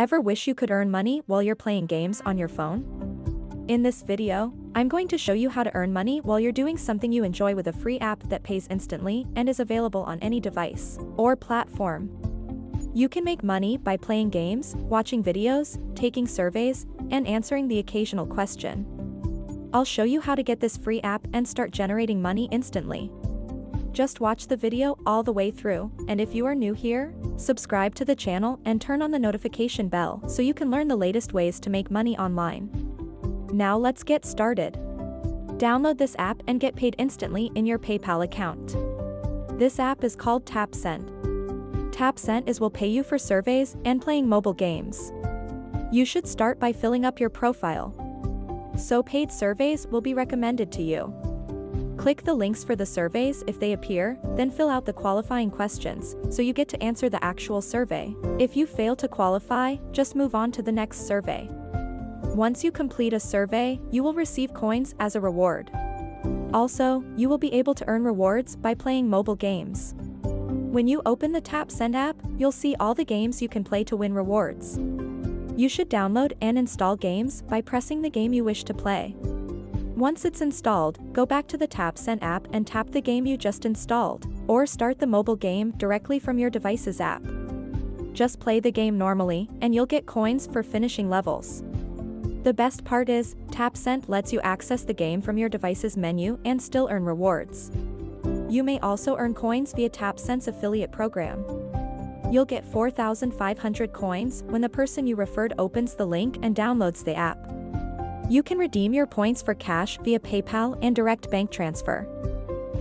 Ever wish you could earn money while you're playing games on your phone? In this video, I'm going to show you how to earn money while you're doing something you enjoy with a free app that pays instantly and is available on any device or platform. You can make money by playing games, watching videos, taking surveys, and answering the occasional question. I'll show you how to get this free app and start generating money instantly. Just watch the video all the way through, and if you are new here, subscribe to the channel and turn on the notification bell so you can learn the latest ways to make money online. Now let's get started. Download this app and get paid instantly in your PayPal account. This app is called TapSend. TapSend will pay you for surveys and playing mobile games. You should start by filling up your profile, so paid surveys will be recommended to you. Click the links for the surveys if they appear, then fill out the qualifying questions, so you get to answer the actual survey. If you fail to qualify, just move on to the next survey. Once you complete a survey, you will receive coins as a reward. Also, you will be able to earn rewards by playing mobile games. When you open the TapSend app, you'll see all the games you can play to win rewards. You should download and install games by pressing the game you wish to play. Once it's installed, go back to the TapSend app and tap the game you just installed, or start the mobile game directly from your device's app. Just play the game normally, and you'll get coins for finishing levels. The best part is, TapSend lets you access the game from your device's menu and still earn rewards. You may also earn coins via TapSend's affiliate program. You'll get 4,500 coins when the person you referred opens the link and downloads the app. You can redeem your points for cash via PayPal and direct bank transfer.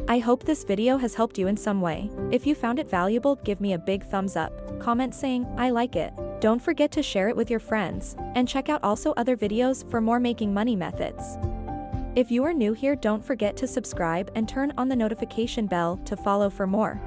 I hope this video has helped you in some way. If you found it valuable, give me a big thumbs up, comment saying, "I like it." Don't forget to share it with your friends, and check out also other videos for more making money methods. If you are new here, don't forget to subscribe and turn on the notification bell to follow for more.